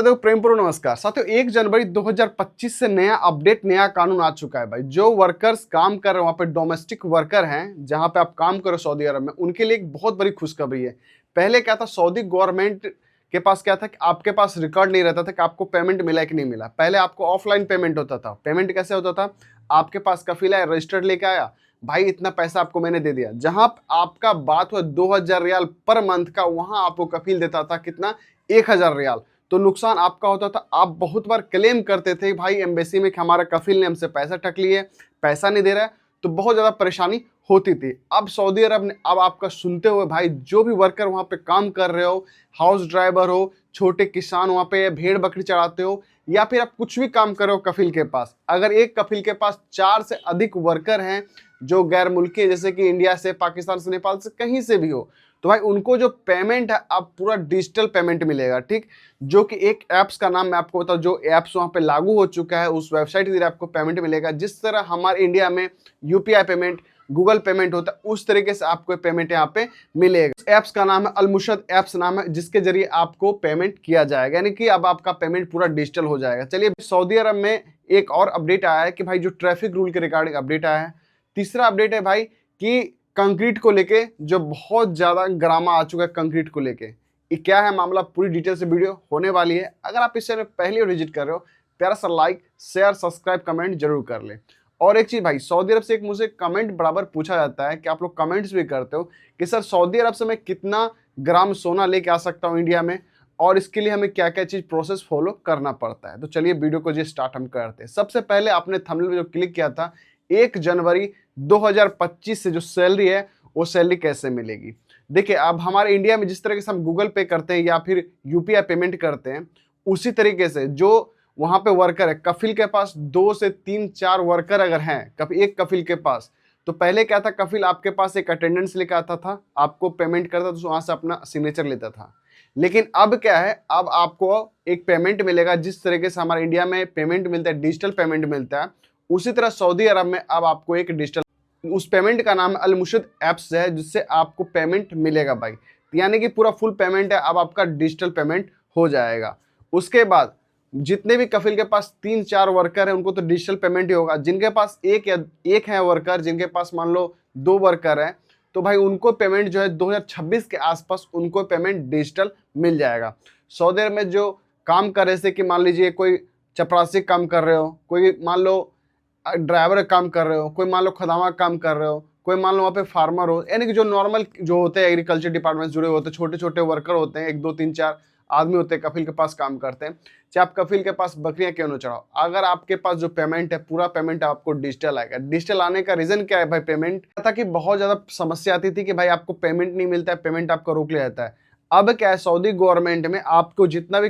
देखो प्रेमपूर्ण नमस्कार साथियों। 1 जनवरी 2025 से नया अपडेट, नया कानून आ चुका है भाई। जो वर्कर्स काम कर रहे हैं वहाँ पे, डोमेस्टिक वर्कर हैं जहाँ पे आप काम करो सऊदी अरब में, उनके लिए एक बहुत बड़ी खुशखबरी है। पहले क्या था, सऊदी गवर्नमेंट के पास क्या था कि आपके पास रिकॉर्ड नहीं रहता था कि आपको पेमेंट मिला है कि नहीं मिला। पहले आपको ऑफलाइन पेमेंट होता था। पेमेंट कैसे होता था, आपके पास कफील आया, रजिस्टर्ड लेके आया, भाई इतना पैसा आपको मैंने दे दिया। जहां आपका बात हुआ 2000 रियाल पर मंथ का, वहां आपको कफील देता था कितना, 1000 रियाल। तो नुकसान आपका होता था, आप बहुत बार क्लेम करते थे भाई एम्बेसी में कि हमारा कफील ने हमसे पैसा ठग लिए, पैसा नहीं दे रहा है, तो बहुत ज़्यादा परेशानी होती थी। अब सऊदी अरब ने अब आपका सुनते हुए भाई, जो भी वर्कर वहाँ पे काम कर रहे हो, हाउस ड्राइवर हो, छोटे किसान वहाँ पे भेड़ बकरी चढ़ाते हो, या फिर आप कुछ भी काम कर रहे हो कफील के पास, अगर एक कफील के पास 4 से अधिक वर्कर हैं जो गैर मुल्की, जैसे कि इंडिया से, पाकिस्तान से, नेपाल से, कहीं से भी हो, तो भाई उनको जो पेमेंट है अब पूरा डिजिटल पेमेंट मिलेगा। ठीक, जो कि एक ऐप्स का नाम मैं आपको बताऊं, जो ऐप्स वहां पे लागू हो चुका है, उस वेबसाइट के जरिए आपको पेमेंट मिलेगा। जिस तरह हमारे इंडिया में यूपीआई पेमेंट, गूगल पेमेंट होता है, उस तरीके से आपको पेमेंट यहाँ पे मिलेगा। ऐप्स का नाम है अलमुशद ऐप्स नाम है, जिसके जरिए आपको पेमेंट किया जाएगा, यानी कि अब आपका पेमेंट पूरा डिजिटल हो जाएगा। चलिए, सऊदी अरब में एक और अपडेट आया है कि भाई जो ट्रैफिक रूल के रिगार्डिंग अपडेट आया है। तीसरा अपडेट है भाई कि कंक्रीट को लेके जो बहुत ज्यादा ड्रामा आ चुका है कंक्रीट को लेके, ये क्या है मामला, पूरी डिटेल से वीडियो होने वाली है। अगर आप इस चैनल पहली बार विजिट कर रहे हो, प्यारा सा लाइक, शेयर, सब्सक्राइब, कमेंट जरूर कर ले। और एक चीज भाई, सऊदी अरब से एक मुझसे कमेंट बराबर पूछा जाता है कि आप लोग कमेंट्स भी करते हो कि सर सऊदी अरब से मैं कितना ग्राम सोना लेके आ सकता हूँ इंडिया में, और इसके लिए हमें क्या क्या चीज प्रोसेस फॉलो करना पड़ता है। तो चलिए वीडियो को जी स्टार्ट हम करते हैं। सबसे पहले आपने थंबनेल में जो क्लिक किया था, 1 जनवरी 2025 से जो सैलरी है वो सैलरी कैसे मिलेगी। देखिए, अब हमारे इंडिया में जिस तरीके से हम गूगल पे करते हैं या फिर यूपीआई पेमेंट करते हैं, उसी तरीके से जो वहां पे वर्कर है, कफिल के पास 2 से 3 4 वर्कर अगर हैं एक कफिल के पास, तो पहले क्या था, कफिल आपके पास एक अटेंडेंस लेकर आता था, आपको पेमेंट करता था, तो वहां से अपना सिग्नेचर लेता था। लेकिन अब क्या है, अब आपको एक पेमेंट मिलेगा। जिस तरीके से हमारे इंडिया में पेमेंट मिलता है, डिजिटल पेमेंट मिलता है, उसी तरह सऊदी अरब में अब आपको एक डिजिटल, उस पेमेंट का नाम अलमुशद ऐप्स है, जिससे आपको पेमेंट मिलेगा भाई। यानी कि पूरा फुल पेमेंट है, अब आपका डिजिटल पेमेंट हो जाएगा। उसके बाद जितने भी कफिल के पास 3 4 वर्कर है, उनको तो डिजिटल पेमेंट ही होगा। जिनके पास एक है वर्कर, जिनके पास मान लो 2 वर्कर है, तो भाई उनको पेमेंट जो है 2026 के आसपास उनको पेमेंट डिजिटल मिल जाएगा। सऊदी अरब में जो काम कर रहे, जैसे कि मान लीजिए कोई चपरासी काम कर रहे हो, कोई मान लो ड्राइवर काम कर रहे हो, कोई मान लो खदामा काम कर रहे हो, कोई मान लो वहाँ पे फार्मर हो, यानी कि जो नॉर्मल जो होते हैं एग्रीकल्चर डिपार्टमेंट जुड़े होते हैं, छोटे छोटे वर्कर होते हैं, 1 2 3 4 आदमी होते हैं कफिल के पास काम करते हैं। चाहे आप कफिल के पास बकरियां क्यों न चढ़ाओ, अगर आपके पास जो पेमेंट है, पूरा पेमेंट आपको डिजिटल आएगा। डिजिटल आने का रीजन क्या है भाई, पेमेंट था कि बहुत ज्यादा समस्या आती थी कि भाई आपको पेमेंट नहीं मिलता है, पेमेंट आपका रोक लिया जाता है। अब क्या है, सऊदी गवर्नमेंट में आपको जितने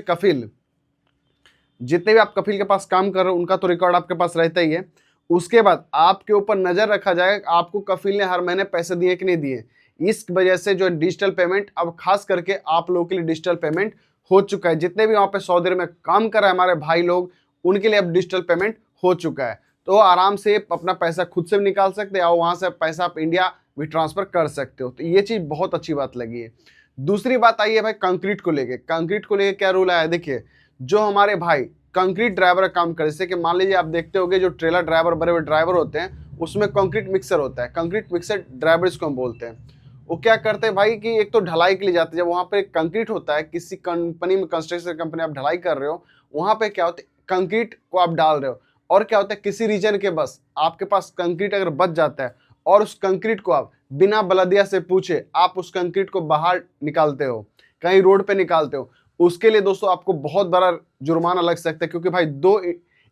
भी आप कफिल के पास काम कर रहे हो, उनका तो रिकॉर्ड आपके पास रहता ही है। उसके बाद आपके ऊपर नजर रखा जाएगा आपको कफिल ने हर महीने पैसे दिए कि नहीं दिए। इस वजह से जो डिजिटल पेमेंट अब खास करके आप लोगों के लिए डिजिटल पेमेंट हो चुका है। जितने भी वहां पे सऊदी अरब में काम कर रहे हैं हमारे भाई लोग, उनके लिए अब डिजिटल पेमेंट हो चुका है। तो आराम से अपना पैसा खुद से भी निकाल सकते हैं, और वहां से पैसा आप इंडिया भी ट्रांसफर कर सकते हो। तो ये चीज बहुत अच्छी बात लगी है। दूसरी बात आई है भाई कंक्रीट को लेके। कंक्रीट को लेके क्या रूल आया है, देखिए, जो हमारे भाई कंक्रीट ड्राइवर का काम करे, जैसे कि मान लीजिए आप देखते होंगे जो ट्रेलर ड्राइवर, बड़े बड़े ड्राइवर होते हैं, उसमें कंक्रीट मिक्सर होता है, कंक्रीट मिक्सर ड्राइवर इसको हम बोलते हैं। वो क्या करते हैं भाई कि एक तो ढलाई के लिए जाते हैं, जब वहाँ पे कंक्रीट होता है, किसी कंपनी में, कंस्ट्रक्शन कंपनी आप ढलाई कर रहे हो, वहाँ पे क्या होता है, कंक्रीट को आप डाल रहे हो, और क्या होता है, किसी रीजन के बस आपके पास कंक्रीट अगर बच जाता है, और उस कंक्रीट को आप बिना बलदिया से पूछे आप उस कंक्रीट को बाहर निकालते हो, कहीं रोड पे निकालते हो, उसके लिए दोस्तों आपको बहुत बड़ा जुर्माना लग सकता है। क्योंकि भाई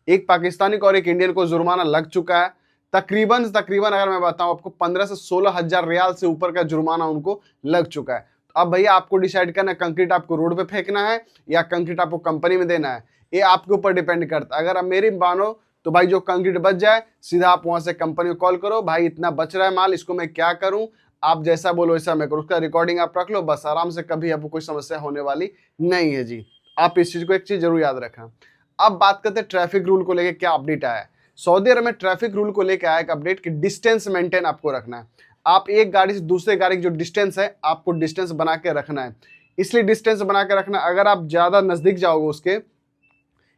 एक पाकिस्तानी को और एक इंडियन को जुर्माना लग चुका है। तकरीबन अगर मैं बताऊं आपको, 15 से 16 हजार रियाल से ऊपर का जुर्माना उनको लग चुका है। तो अब भैया आपको डिसाइड करना है, कंक्रीट आपको रोड पे फेंकना है या कंक्रीट आपको कंपनी में देना है, ये आपके ऊपर डिपेंड करता है। अगर आप मेरी मानो तो भाई जो कंक्रीट बच जाए, सीधा आप वहां से कंपनी को कॉल करो, भाई इतना बच रहा है माल, इसको मैं क्या करूं, आप जैसा बोलो वैसा मैं करूँ, उसका रिकॉर्डिंग आप रख लो, बस आराम से, कभी आपको कोई समस्या होने वाली नहीं है जी। आप इस चीज को एक चीज जरूर याद रखना। अब बात करते हैं ट्रैफिक रूल को लेकर क्या अपडेट आया है। सऊदी अरब में ट्रैफिक रूल को लेकर आया एक अपडेट कि डिस्टेंस मेंटेन आपको रखना है। आप एक गाड़ी से दूसरे गाड़ी की जो डिस्टेंस है, आपको डिस्टेंस बना के रखना है। इसलिए डिस्टेंस बना के रखना। अगर आप ज्यादा नजदीक जाओगे उसके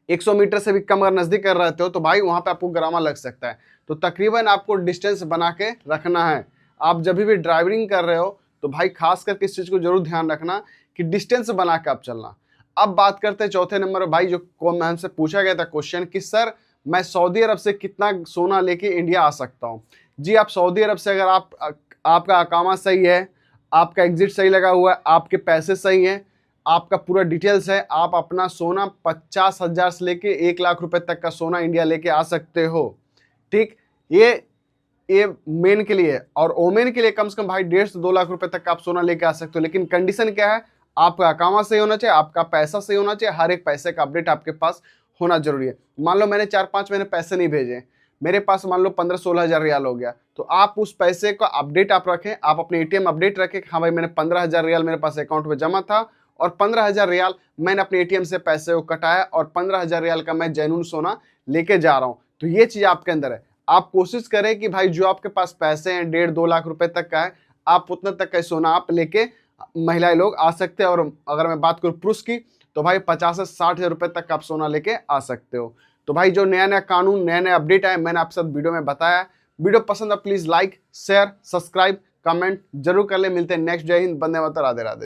100 मीटर से भी कम अगर नजदीक कर रहते हो तो भाई वहां पे आपको गरामा लग सकता है। तो तकरीबन आपको डिस्टेंस बना के रखना है। आप जब भी ड्राइविंग कर रहे हो तो भाई खास करके इस चीज को जरूर ध्यान रखना कि डिस्टेंस बना के आप चलना। अब बात करते हैं चौथे नंबर भाई, जो हमसे पूछा गया था क्वेश्चन कि सर मैं सऊदी अरब से कितना सोना लेके इंडिया आ सकता हूँ। जी आप सऊदी अरब से अगर आपका अकामा सही है, आपका एग्जिट सही लगा हुआ है, आपके पैसे सही हैं, आपका पूरा डिटेल्स है, आप अपना सोना 50,000 से लेके 1 लाख रुपए तक का सोना इंडिया लेके आ सकते हो। ठीक, ये मेन के लिए है। और ओमेन के लिए कम से कम भाई 1.5 से 2 लाख रुपए तक का आप सोना लेके आ सकते हो। लेकिन कंडीशन क्या है, आपका अकामा सही होना चाहिए, आपका पैसा सही होना चाहिए, हर एक पैसे का अपडेट आपके पास होना जरूरी है। मान लो मैंने 4-5 महीने पैसे नहीं भेजे, मेरे पास मान लो 15-16 हज़ार रियाल हो गया, तो आप उस पैसे का अपडेट आप रखें, आप अपने एटीएम अपडेट रखें कि हाँ भाई मैंने 15,000 रियाल मेरे पास अकाउंट में जमा था और 15,000 रियाल मैंने अपने एटीएम से पैसे को कटाया और 15,000 रियाल का मैं जेन्युइन सोना लेके जा रहा हूं। तो ये चीज आपके अंदर है। आप कोशिश करें कि भाई जो आपके पास पैसे हैं 1.5-2 लाख रुपए तक का है, आप उतना तक का सोना आप लेके महिलाएं लोग आ सकते हैं। और अगर मैं बात करूं पुरुष की तो भाई 50 से 60 हज़ार रुपए तक आप सोना लेके आ सकते हो। तो भाई जो नया नया कानून नया नया अपडेट आए मैंने आप सब वीडियो में बताया। वीडियो पसंद है please like share subscribe comment जरूर कर ले। मिलते हैं नेक्स्ट। जय हिंद, वंदे मातरम, राधे राधे।